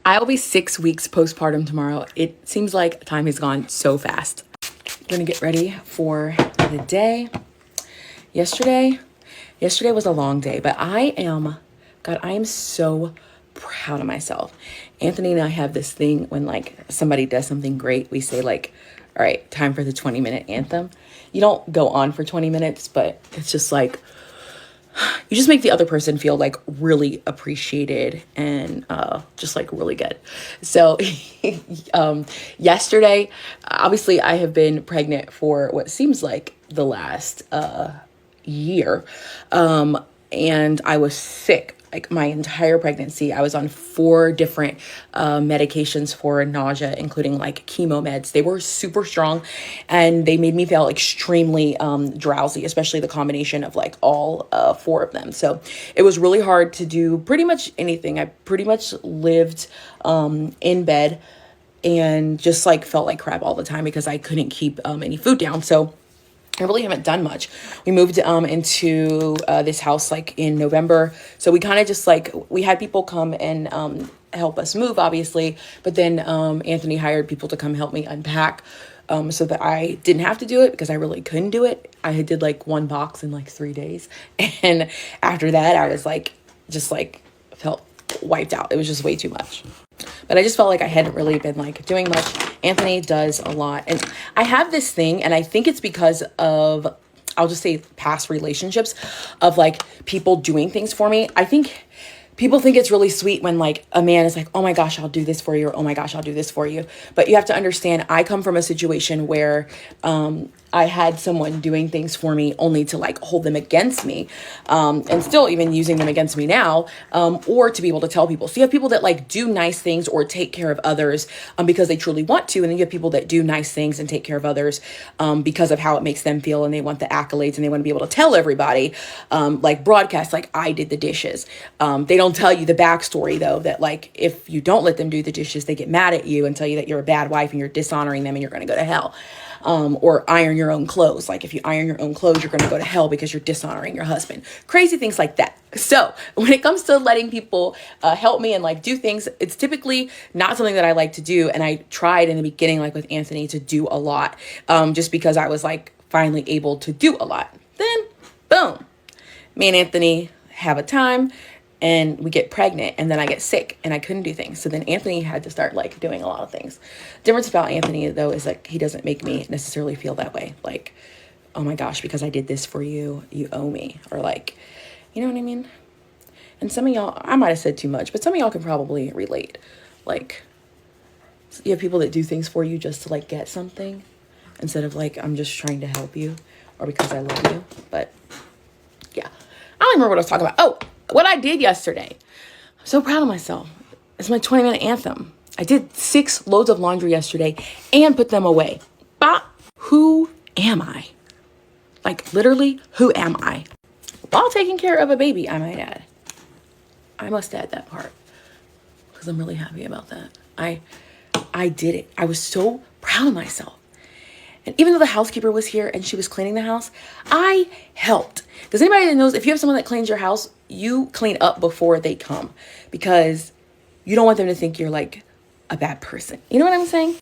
I will be 6 weeks postpartum tomorrow. It seems like time has gone so fast. I'm gonna get ready for the day. Yesterday was a long day, but I am so proud of myself. Anthony and I have this thing when like somebody does something great, we say like, all right, time for the 20-minute anthem. You don't go on for 20 minutes, but it's just like, you just make the other person feel like really appreciated and just like really good. So yesterday, obviously I have been pregnant for what seems like the last year. And I was sick like my entire pregnancy. I was on 4 different medications for nausea, including like chemo meds. They were super strong and they made me feel extremely drowsy, especially the combination of like all 4 of them. So it was really hard to do pretty much anything. I pretty much lived in bed and just like felt like crap all the time because I couldn't keep any food down. So I really haven't done much. We moved into this house like in November. So we kind of just like, we had people come and help us move, obviously. But then Anthony hired people to come help me unpack so that I didn't have to do it because I really couldn't do it. I did like 1 box in like 3 days. And after that, I was like, just like felt wiped out. It was just way too much. But I just felt like I hadn't really been like doing much. Anthony does a lot. And I have this thing, and I think it's because of, I'll just say past relationships of like people doing things for me. I think people think it's really sweet when like a man is like, oh my gosh, I'll do this for you. Or, oh my gosh, I'll do this for you. But you have to understand, I come from a situation where I had someone doing things for me only to like hold them against me, and still even using them against me now, or to be able to tell people. So you have people that like do nice things or take care of others because they truly want to. And then you have people that do nice things and take care of others because of how it makes them feel. And they want the accolades and they want to be able to tell everybody, like broadcast, like I did the dishes. They don't tell you the backstory though, that like, if you don't let them do the dishes, they get mad at you and tell you that you're a bad wife and you're dishonoring them and you're going to go to hell. Or iron your own clothes. Like if you iron your own clothes, you're going to go to hell because you're dishonoring your husband. Crazy things like that. So when it comes to letting people help me and like do things, it's typically not something that I like to do. And I tried in the beginning, like with Anthony, to do a lot just because I was like finally able to do a lot. Then boom, me and Anthony have a time and we get pregnant and then I get sick and I couldn't do things. So then Anthony had to start like doing a lot of things. Difference about Anthony though is like, he doesn't make me necessarily feel that way. Like, oh my gosh, because I did this for you, you owe me. Or like, you know what I mean? And some of y'all, I might've said too much, but some of y'all can probably relate. Like you have people that do things for you just to like get something instead of like, I'm just trying to help you or because I love you. But yeah, I don't remember what I was talking about. Oh, what I did yesterday. I'm so proud of myself. It's my 20-minute anthem. I did 6 loads of laundry yesterday and put them away. But who am I? Like literally, who am I? While taking care of a baby, I might add. I must add that part because I'm really happy about that. I did it. I was so proud of myself. And even though the housekeeper was here and she was cleaning the house, I helped. Does anybody that knows if you have someone that cleans your house, you clean up before they come because you don't want them to think you're like a bad person. You know what I'm saying?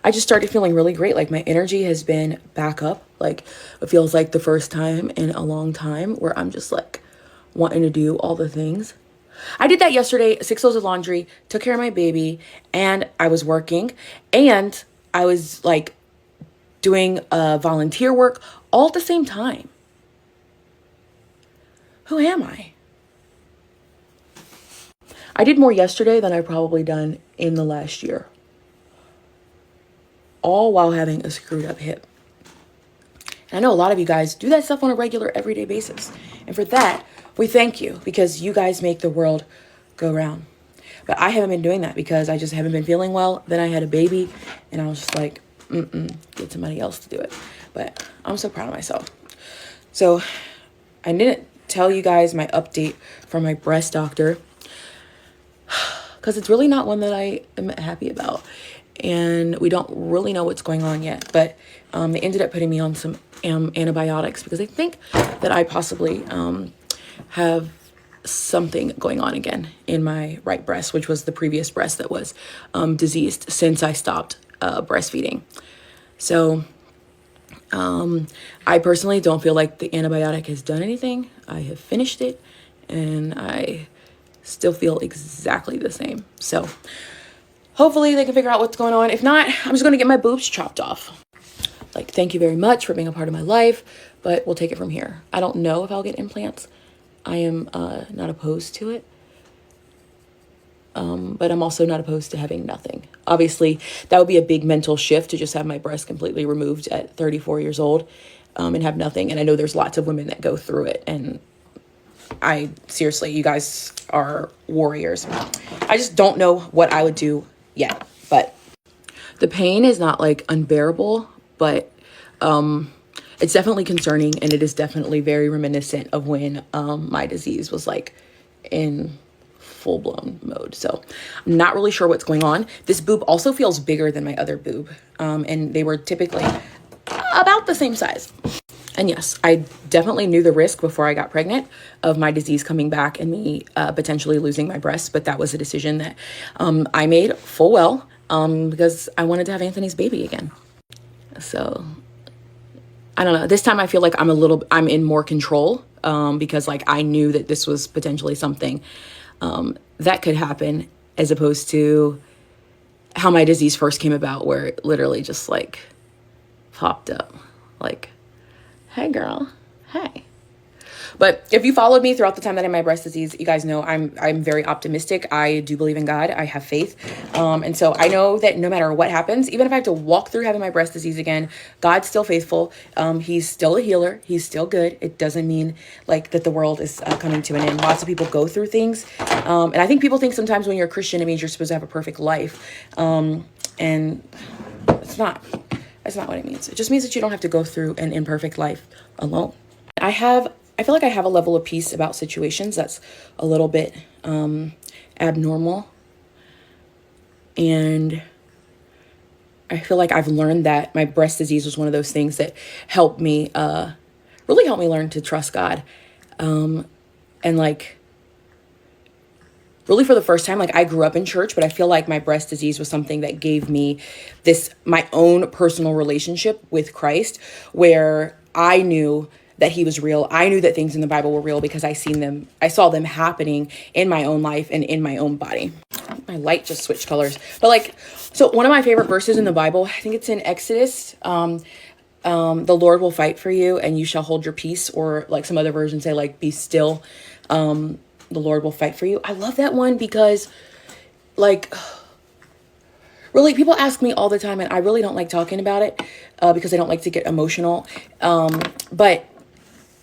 I just started feeling really great. Like my energy has been back up. Like it feels like the first time in a long time where I'm just like wanting to do all the things. I did that yesterday, 6 loads of laundry, took care of my baby, and I was working and I was like doing volunteer work all at the same time. Who am I? I did more yesterday than I've probably done in the last year. All while having a screwed up hip. And I know a lot of you guys do that stuff on a regular, everyday basis. And for that, we thank you because you guys make the world go round. But I haven't been doing that because I just haven't been feeling well. Then I had a baby and I was just like, get somebody else to do it. But I'm so proud of myself. So I didn't tell you guys my update from my breast doctor because it's really not one that I am happy about. And we don't really know what's going on yet. But they ended up putting me on some antibiotics because they think that I possibly have something going on again in my right breast, which was the previous breast that was diseased since I stopped breastfeeding. So I personally don't feel like the antibiotic has done anything. I have finished it and I still feel exactly the same. So hopefully they can figure out what's going on. If not, I'm just going to get my boobs chopped off. Like, thank you very much for being a part of my life, but we'll take it from here. I don't know if I'll get implants. I am not opposed to it. But I'm also not opposed to having nothing. Obviously, that would be a big mental shift to just have my breast completely removed at 34 years old and have nothing. And I know there's lots of women that go through it. And seriously, you guys are warriors. I just don't know what I would do yet. But the pain is not like unbearable, but it's definitely concerning. And it is definitely very reminiscent of when my disease was like in full-blown mode. So I'm not really sure what's going on. This boob also feels bigger than my other boob. And they were typically about the same size. And yes, I definitely knew the risk before I got pregnant of my disease coming back and me potentially losing my breasts. But that was a decision that I made full well because I wanted to have Anthony's baby again. So I don't know. This time I feel like I'm in more control because like I knew that this was potentially something that could happen, as opposed to how my disease first came about, where it literally just like popped up like, hey girl, hey. But if you followed me throughout the time that I had my breast disease, you guys know I'm very optimistic. I do believe in God. I have faith. And so I know that no matter what happens, even if I have to walk through having my breast disease again, God's still faithful. He's still a healer. He's still good. It doesn't mean like that the world is coming to an end. Lots of people go through things. And I think people think sometimes when you're a Christian, it means you're supposed to have a perfect life. And it's not. That's not what it means. It just means that you don't have to go through an imperfect life alone. I feel like I have a level of peace about situations that's a little bit abnormal. And I feel like I've learned that my breast disease was one of those things that really helped me learn to trust God. And like, really for the first time, like I grew up in church, but I feel like my breast disease was something that gave me my own personal relationship with Christ, where I knew that he was real. I knew that things in the Bible were real because I saw them happening in my own life and in my own body. My light just switched colors. But like, so one of my favorite verses in the Bible, I think it's in Exodus, the Lord will fight for you and you shall hold your peace, or like some other versions say like, be still. The Lord will fight for you. I love that one because like, really, people ask me all the time, and I really don't like talking about it because I don't like to get emotional. But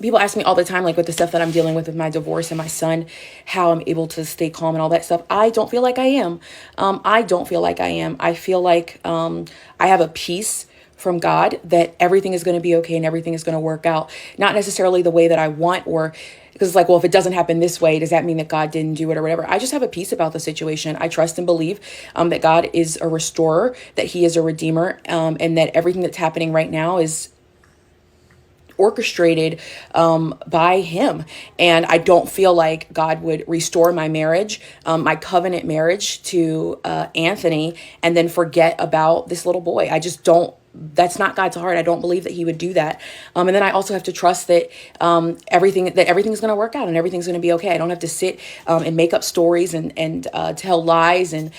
people ask me all the time, like with the stuff that I'm dealing with my divorce and my son, how I'm able to stay calm and all that stuff. I don't feel like I am. I don't feel like I am. I feel like I have a peace from God that everything is going to be okay and everything is going to work out. Not necessarily the way that I want, or because it's like, well, if it doesn't happen this way, does that mean that God didn't do it or whatever? I just have a peace about the situation. I trust and believe that God is a restorer, that he is a redeemer, and that everything that's happening right now is orchestrated by him. And I don't feel like God would restore my marriage, my covenant marriage to Anthony, and then forget about this little boy. I just don't. That's not God's heart. I don't believe that he would do that. And then I also have to trust that everything's going to work out and everything's going to be okay. I don't have to sit and make up stories and tell lies and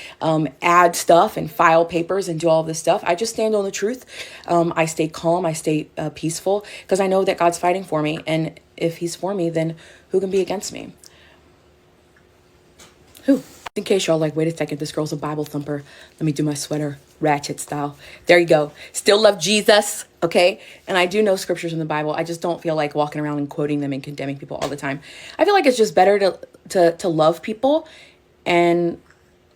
add stuff and file papers and do all this stuff. I just stand on the truth. I stay calm. I stay peaceful because I know that God's fighting for me. And if he's for me, then who can be against me? Who? In case y'all like, wait a second, this girl's a Bible thumper. Let me do my sweater ratchet style. There you go. Still love Jesus, okay? And I do know scriptures in the Bible. I just don't feel like walking around and quoting them and condemning people all the time. I feel like it's just better to love people and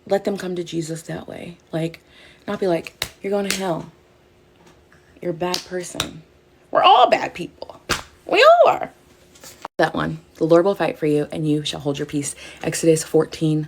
let them come to Jesus that way. Like, not be like, you're going to hell. You're a bad person. We're all bad people. We all are. That one. The Lord will fight for you and you shall hold your peace. Exodus 14:14.